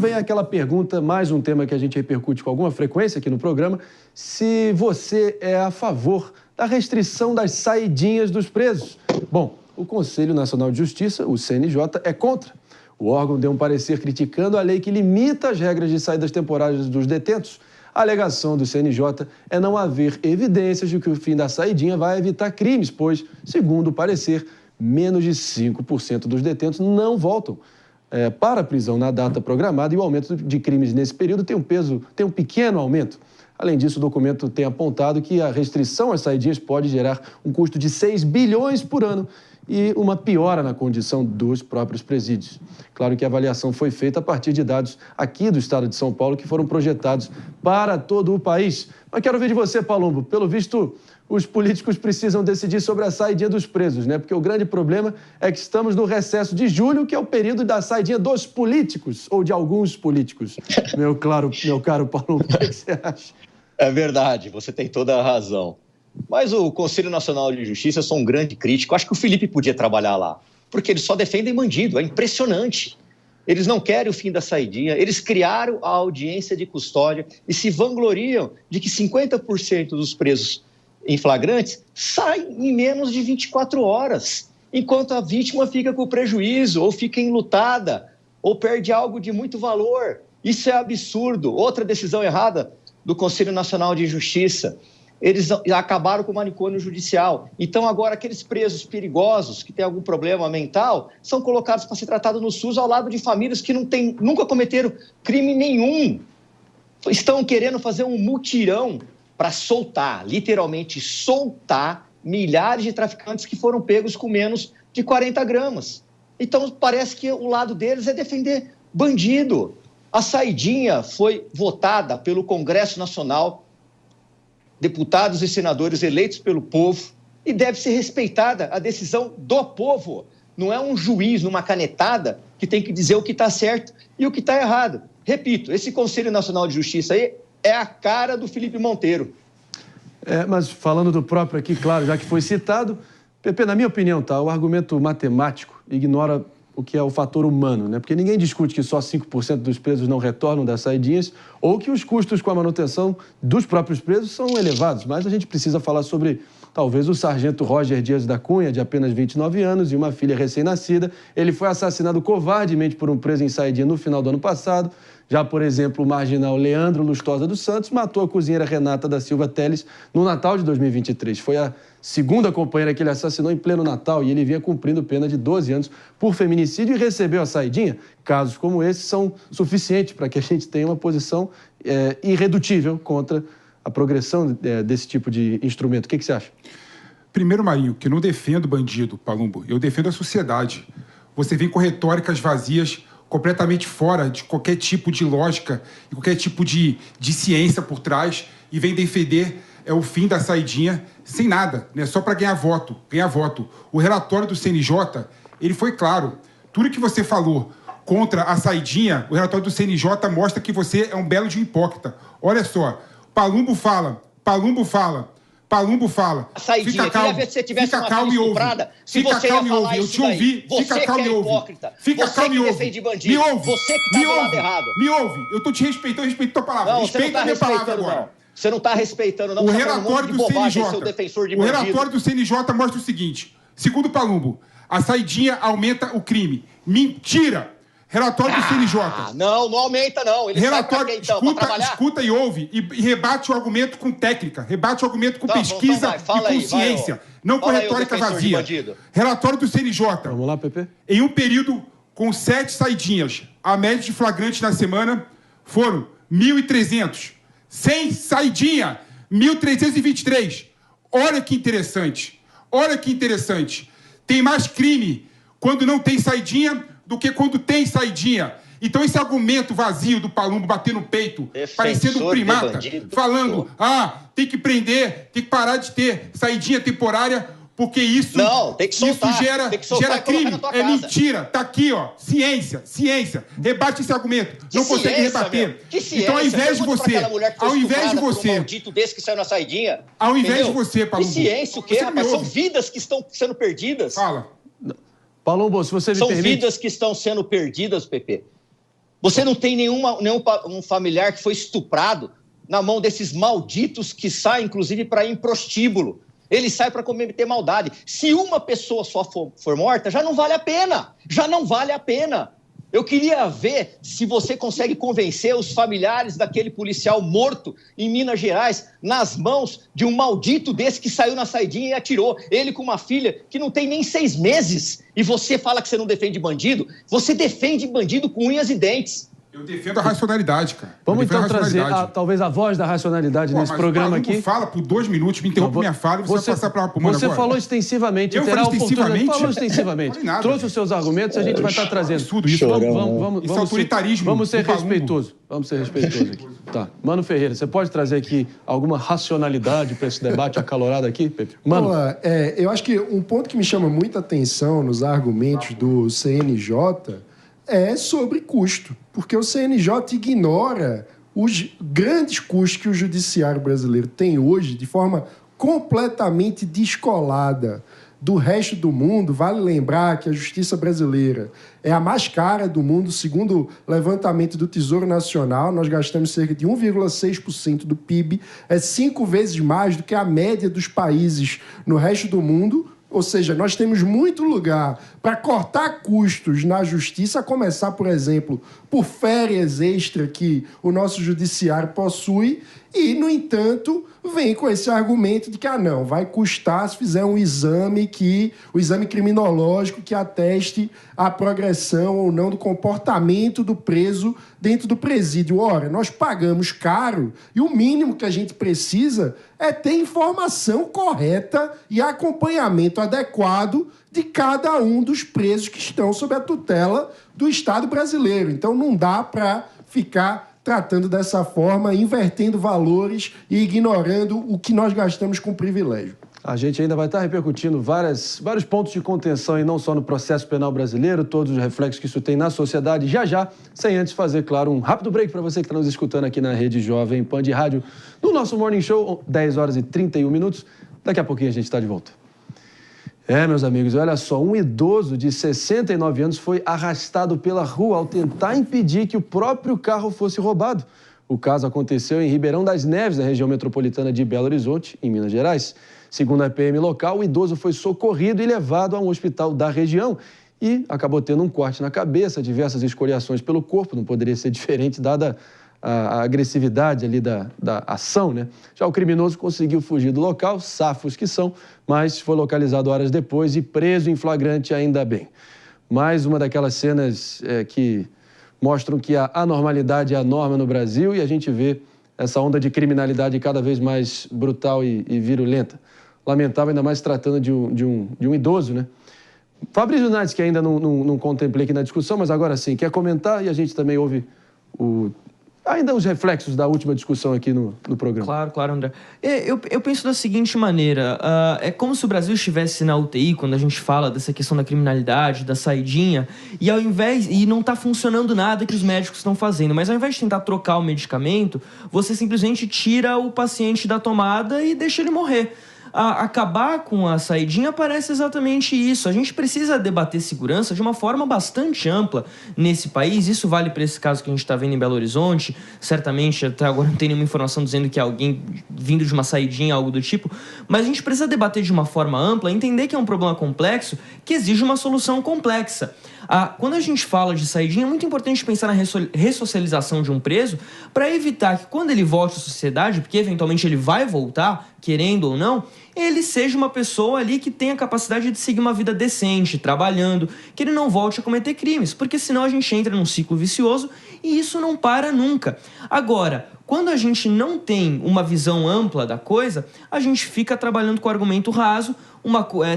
vem aquela pergunta, mais um tema que a gente repercute com alguma frequência aqui no programa, se você é a favor da restrição das saidinhas dos presos. Bom, o Conselho Nacional de Justiça, o CNJ, é contra. O órgão deu um parecer criticando a lei que limita as regras de saídas temporárias dos detentos. A alegação do CNJ é não haver evidências de que o fim da saidinha vai evitar crimes, pois, segundo o parecer, menos de 5% dos detentos não voltam para a prisão na data programada e o aumento de crimes nesse período tem um pequeno aumento. Além disso, o documento tem apontado que a restrição às saidinhas pode gerar um custo de 6 bilhões por ano e uma piora na condição dos próprios presídios. Claro que a avaliação foi feita a partir de dados aqui do estado de São Paulo que foram projetados para todo o país. Mas quero ver de você, Palumbo. Pelo visto, os políticos precisam decidir sobre a saidinha dos presos, né? Porque o grande problema é que estamos no recesso de julho, que é o período da saidinha dos políticos, ou de alguns políticos. Meu caro Palumbo, o que você acha? É verdade, você tem toda a razão. Mas o Conselho Nacional de Justiça, eu sou um grande crítico, acho que o Felipe podia trabalhar lá, porque eles só defendem bandido, é impressionante. Eles não querem o fim da saidinha, eles criaram a audiência de custódia e se vangloriam de que 50% dos presos em flagrantes saem em menos de 24 horas, enquanto a vítima fica com prejuízo, ou fica enlutada, ou perde algo de muito valor. Isso é absurdo. Outra decisão errada do Conselho Nacional de Justiça, eles acabaram com o manicômio judicial. Então, agora, aqueles presos perigosos que têm algum problema mental são colocados para ser tratados no SUS ao lado de famílias que nunca cometeram crime nenhum. Estão querendo fazer um mutirão para soltar, literalmente soltar, milhares de traficantes que foram pegos com menos de 40 gramas. Então, parece que o lado deles é defender bandido. A saidinha foi votada pelo Congresso Nacional, deputados e senadores eleitos pelo povo, e deve ser respeitada a decisão do povo. Não é um juiz numa canetada que tem que dizer o que está certo e o que está errado. Repito, esse Conselho Nacional de Justiça aí é a cara do Felipe Monteiro. Mas falando do próprio aqui, claro, já que foi citado, Pepe, na minha opinião, o argumento matemático ignora o que é o fator humano, né? Porque ninguém discute que só 5% dos presos não retornam das saidinhas ou que os custos com a manutenção dos próprios presos são elevados. Mas a gente precisa falar sobre, talvez, o sargento Roger Dias da Cunha, de apenas 29 anos e uma filha recém-nascida. Ele foi assassinado covardemente por um preso em saidinha no final do ano passado. Já, por exemplo, o marginal Leandro Lustosa dos Santos matou a cozinheira Renata da Silva Teles no Natal de 2023. Foi a segunda companheira que ele assassinou em pleno Natal e ele vinha cumprindo pena de 12 anos por feminicídio e recebeu a saidinha. Casos como esse são suficientes para que a gente tenha uma posição irredutível contra a progressão desse tipo de instrumento. O que você acha? Primeiro, Marinho, que eu não defendo bandido, Palumbo, eu defendo a sociedade. Você vem com retóricas vazias, completamente fora de qualquer tipo de lógica e qualquer tipo de ciência por trás e vem defender o fim da saidinha sem nada, né? Só para ganhar voto. O relatório do CNJ, ele foi claro. Tudo que você falou contra a saidinha, o relatório do CNJ mostra que você é um belo de um hipócrita. Olha só, Palumbo fala. A saidinha, fica calmo, queria ver se você tivesse fica uma calmo filha e estuprada, ouve. se Fica você calmo ia e falar ouve, eu isso te ouvi. daí. Fica Você calmo que e é ouve. hipócrita, Fica você calmo que e ouve. defende bandido, Me ouve. você que tá do lado errado. Me ouve. Eu tô te respeitando, eu respeito tua palavra. Não, Respeita a minha palavra agora. não. Você não está respeitando, não. O Você tá falando um relatório monte do de bobagem, CNJ, seu defensor de o bandido. relatório do CNJ mostra o seguinte: segundo Palumbo, a saidinha aumenta o crime. Mentira! Relatório do CNJ. Não aumenta, não. Ele relatório, sai pra quê, então? Escuta e ouve e rebate o argumento com técnica, rebate o argumento com pesquisa e com ciência, não com retórica vazia. Relatório do CNJ. Vamos lá, Pepe. Em um período com 7 saidinhas, a média de flagrantes na semana foram 1.300. Sem saidinha, 1.323. Olha que interessante. Tem mais crime quando não tem saidinha do que quando tem saidinha. Então esse argumento vazio do Palumbo bater no peito, parecendo um primata, falando, tem que prender, tem que parar de ter saidinha temporária, porque isso, tem que soltar, isso gera crime. É mentira. Tá aqui, ó. Ciência. Rebate esse argumento. Não consegue rebater. Então, ao invés de você, um maldito desse que saiu na saidinha, ao invés de você, Palumbo. Que ciência o quê, rapaz? São vidas que estão sendo perdidas. Fala. Palumbo, se você me permite... São vidas que estão sendo perdidas, Pepe. Você não tem nenhum familiar que foi estuprado na mão desses malditos que saem, inclusive, para ir em prostíbulo. Ele sai para cometer maldade. Se uma pessoa só for morta, já não vale a pena. Já não vale a pena. Eu queria ver se você consegue convencer os familiares daquele policial morto em Minas Gerais nas mãos de um maldito desse que saiu na saidinha e atirou. Ele com uma filha que não tem nem 6 meses. E você fala que você não defende bandido? Você defende bandido com unhas e dentes. Eu defendo a racionalidade, cara. Vamos então trazer talvez a voz da racionalidade nesse programa aqui. Fala por 2 minutos, me interrompe minha fala e você vai passar para o Mano agora. Você falou extensivamente. Eu falei extensivamente? Falou extensivamente. Trouxe os seus argumentos, a gente vai estar trazendo. Tudo isso. Vamos autoritarismo. Vamos ser respeitosos. Vamos ser respeitosos aqui. Tá. Mano Ferreira, você pode trazer aqui alguma racionalidade para esse debate acalorado aqui, Pepe? Mano. Olá, eu acho que um ponto que me chama muita atenção nos argumentos do CNJ é sobre custo, porque o CNJ ignora os grandes custos que o judiciário brasileiro tem hoje de forma completamente descolada do resto do mundo. Vale lembrar que a justiça brasileira é a mais cara do mundo, segundo o levantamento do Tesouro Nacional. Nós gastamos cerca de 1,6% do PIB, é 5 vezes mais do que a média dos países no resto do mundo. Ou seja, nós temos muito lugar para cortar custos na justiça, a começar, por exemplo, por férias extra que o nosso judiciário possui, e, no entanto, vem com esse argumento de que, não, vai custar se fizer o exame criminológico que ateste a progressão ou não do comportamento do preso dentro do presídio. Ora, nós pagamos caro e o mínimo que a gente precisa é ter informação correta e acompanhamento adequado de cada um dos presos que estão sob a tutela do Estado brasileiro. Então, não dá para ficar tratando dessa forma, invertendo valores e ignorando o que nós gastamos com privilégio. A gente ainda vai estar repercutindo vários pontos de contenção, e não só no processo penal brasileiro, todos os reflexos que isso tem na sociedade, já, sem antes fazer, claro, um rápido break para você que está nos escutando aqui na Rede Jovem Pan de Rádio, no nosso Morning Show, 10 horas e 31 minutos. Daqui a pouquinho a gente está de volta. Meus amigos, olha só, um idoso de 69 anos foi arrastado pela rua ao tentar impedir que o próprio carro fosse roubado. O caso aconteceu em Ribeirão das Neves, na região metropolitana de Belo Horizonte, em Minas Gerais. Segundo a PM local, o idoso foi socorrido e levado a um hospital da região e acabou tendo um corte na cabeça, diversas escoriações pelo corpo, não poderia ser diferente dada a agressividade ali da ação, né? Já o criminoso conseguiu fugir do local, safos que são, mas foi localizado horas depois e preso em flagrante, ainda bem. Mais uma daquelas cenas que mostram que a anormalidade é a norma no Brasil, e a gente vê essa onda de criminalidade cada vez mais brutal e virulenta. Lamentável, ainda mais tratando de um idoso, né? Fabrício Nates, que ainda não contemplei aqui na discussão, mas agora sim, quer comentar, e a gente também ouve ainda os reflexos da última discussão aqui no programa. Claro, André. Eu penso da seguinte maneira, é como se o Brasil estivesse na UTI, quando a gente fala dessa questão da criminalidade, da saidinha, e não está funcionando nada que os médicos estão fazendo, mas ao invés de tentar trocar o medicamento, você simplesmente tira o paciente da tomada e deixa ele morrer. Acabar com a saidinha parece exatamente isso. A gente precisa debater segurança de uma forma bastante ampla nesse país. Isso vale para esse caso que a gente está vendo em Belo Horizonte. Certamente, até agora não tem nenhuma informação dizendo que é alguém vindo de uma saidinha, algo do tipo. Mas a gente precisa debater de uma forma ampla, entender que é um problema complexo, que exige uma solução complexa. Quando a gente fala de saidinha, é muito importante pensar na ressocialização de um preso para evitar que quando ele volte à sociedade, porque eventualmente ele vai voltar, querendo ou não, ele seja uma pessoa ali que tenha a capacidade de seguir uma vida decente, trabalhando, que ele não volte a cometer crimes, porque senão a gente entra num ciclo vicioso e isso não para nunca. Agora, quando a gente não tem uma visão ampla da coisa, a gente fica trabalhando com argumento raso,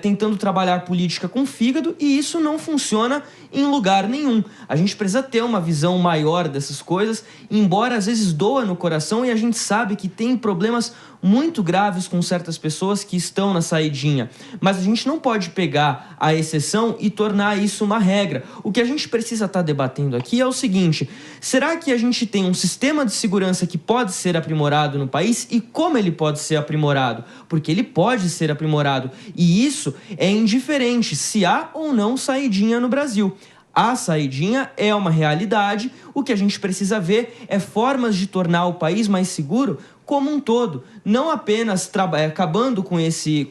tentando trabalhar política com fígado, e isso não funciona em lugar nenhum. A gente precisa ter uma visão maior dessas coisas, embora às vezes doa no coração, e a gente sabe que tem problemas muito graves com certas pessoas que estão na saidinha. Mas a gente não pode pegar a exceção e tornar isso uma regra. O que a gente precisa estar debatendo aqui é o seguinte: será que a gente tem um sistema de segurança que pode ser aprimorado no país, e como ele pode ser aprimorado? Porque ele pode ser aprimorado, e isso é indiferente se há ou não saidinha no Brasil. A saidinha é uma realidade, o que a gente precisa ver é formas de tornar o país mais seguro como um todo, não apenas acabando com esse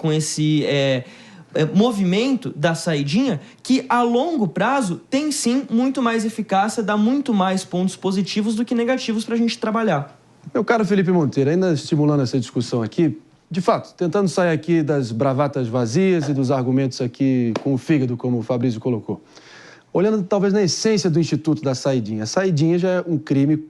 movimento da saidinha, que a longo prazo tem sim muito mais eficácia, dá muito mais pontos positivos do que negativos para a gente trabalhar. Meu caro Felipe Monteiro, ainda estimulando essa discussão aqui, de fato, tentando sair aqui das bravatas vazias e dos argumentos aqui com o fígado, como o Fabrício colocou. Olhando talvez na essência do Instituto da Saidinha. A saidinha já é um crime,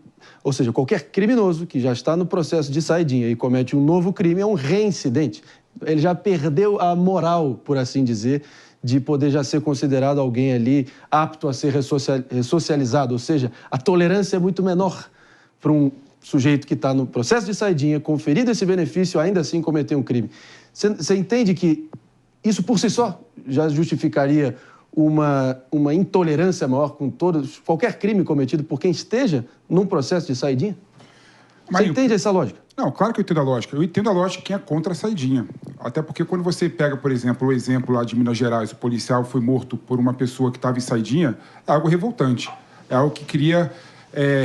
ou seja, qualquer criminoso que já está no processo de saidinha e comete um novo crime é um reincidente. Ele já perdeu a moral, por assim dizer, de poder já ser considerado alguém ali apto a ser ressocializado, ou seja, a tolerância é muito menor para um sujeito que está no processo de saidinha, conferido esse benefício, ainda assim cometer um crime. Você entende que isso por si só já justificaria uma intolerância maior com qualquer crime cometido por quem esteja num processo de saidinha? Você entende essa lógica? Não, claro que eu entendo a lógica. Eu entendo a lógica de quem é contra a saidinha. Até porque quando você pega, por exemplo, o exemplo lá de Minas Gerais, o policial foi morto por uma pessoa que estava em saidinha, é algo revoltante. É algo que cria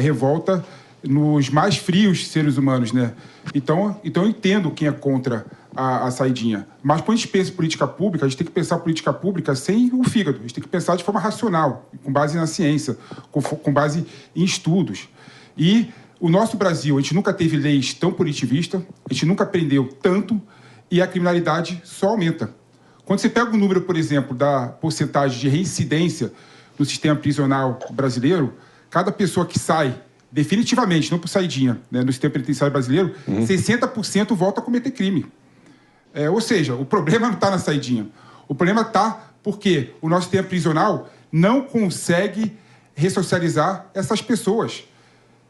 revolta nos mais frios seres humanos, né? Então eu entendo quem é contra a saidinha. Mas quando a gente pensa em política pública, a gente tem que pensar política pública sem o fígado. A gente tem que pensar de forma racional, com base na ciência, com base em estudos. E o nosso Brasil, a gente nunca teve leis tão punitivistas, a gente nunca aprendeu tanto e a criminalidade só aumenta. Quando você pega o número, por exemplo, da porcentagem de reincidência no sistema prisional brasileiro, cada pessoa que sai definitivamente, não por saidinha, né, no sistema penitenciário brasileiro, 60% volta a cometer crime. Ou seja, o problema não está na saidinha. O problema está porque o nosso sistema prisional não consegue ressocializar essas pessoas.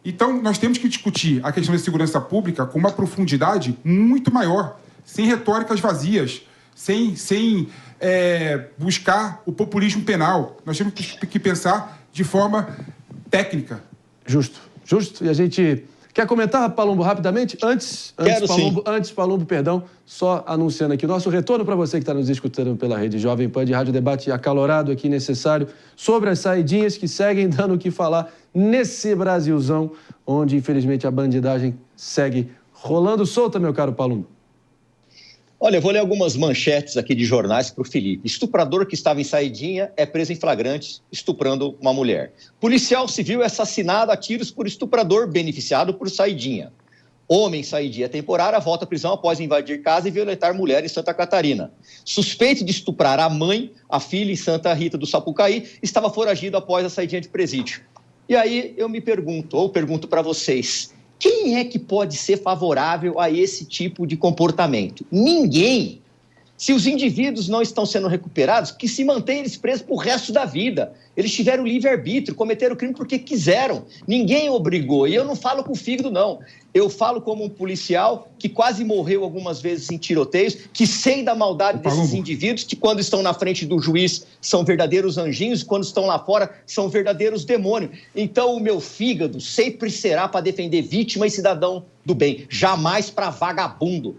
Então, nós temos que discutir a questão da segurança pública com uma profundidade muito maior, sem retóricas vazias, sem buscar o populismo penal. Nós temos que pensar de forma técnica. Justo. E a gente quer comentar, Palumbo, rapidamente? Antes, Palumbo, só anunciando aqui o nosso retorno para você que está nos escutando pela Rede Jovem Pan de Rádio Debate acalorado aqui necessário sobre as saidinhas que seguem dando o que falar nesse Brasilzão, onde, infelizmente, a bandidagem segue rolando solta, meu caro Palumbo. Olha, eu vou ler algumas manchetes aqui de jornais para o Felipe. Estuprador que estava em saidinha é preso em flagrante, estuprando uma mulher. Policial civil é assassinado a tiros por estuprador beneficiado por saidinha. Homem em saidinha temporária volta à prisão após invadir casa e violentar mulher em Santa Catarina. Suspeito de estuprar a mãe, a filha em Santa Rita do Sapucaí, estava foragido após a saidinha de presídio. E aí eu me pergunto para vocês, quem é que pode ser favorável a esse tipo de comportamento? Ninguém. Se os indivíduos não estão sendo recuperados, que se mantenham eles presos pro resto da vida. Eles tiveram livre-arbítrio, cometeram o crime porque quiseram. Ninguém obrigou. E eu não falo com o fígado, não. Eu falo como um policial que quase morreu algumas vezes em tiroteios, que sei da maldade desses indivíduos, que quando estão na frente do juiz são verdadeiros anjinhos, e quando estão lá fora são verdadeiros demônios. Então o meu fígado sempre será para defender vítima e cidadão do bem, jamais para vagabundo.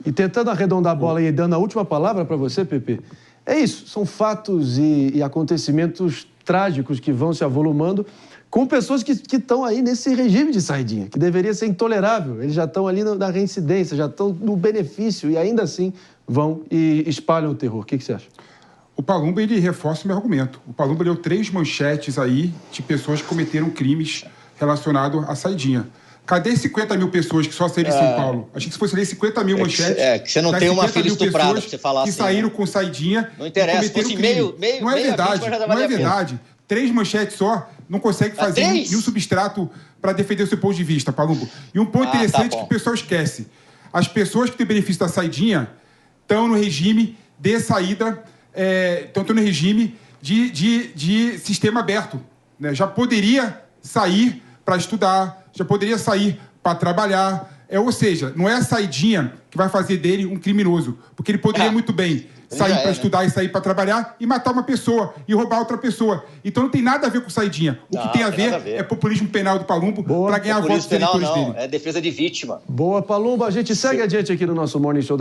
E tentando arredondar a bola e dando a última palavra para você, Pepe, é isso, são fatos e acontecimentos trágicos que vão se avolumando com pessoas que estão aí nesse regime de saidinha, que deveria ser intolerável. Eles já estão ali na reincidência, já estão no benefício e ainda assim vão e espalham o terror. O que você acha? O Palumbo, ele reforça o meu argumento. O Palumbo deu 3 manchetes aí de pessoas que cometeram crimes relacionados à saidinha. Cadê 50 mil pessoas que só saíram em São Paulo? Achei que se fosse ler 50 mil manchetes... que você não tem uma filha estuprada pra você falar que assim. Que saíram com saidinha. Não interessa, e cometeram crime. Não é verdade, não é verdade. 3 manchetes só não consegue fazer nenhum substrato para defender o seu ponto de vista, Palumbo. E um ponto interessante que o pessoal esquece. As pessoas que têm benefício da saidinha estão no regime de saída, estão no regime de sistema aberto. Né? Já poderia sair para estudar, já poderia sair para trabalhar. Ou seja, não é a saidinha que vai fazer dele um criminoso, porque ele poderia muito bem sair para estudar e sair para trabalhar e matar uma pessoa e roubar outra pessoa. Então não tem nada a ver com saidinha. O que tem a ver é populismo penal do Palumbo para ganhar votos dos eleitores dele. É defesa de vítima. Boa, Palumbo. A gente segue adiante aqui no nosso Morning Show.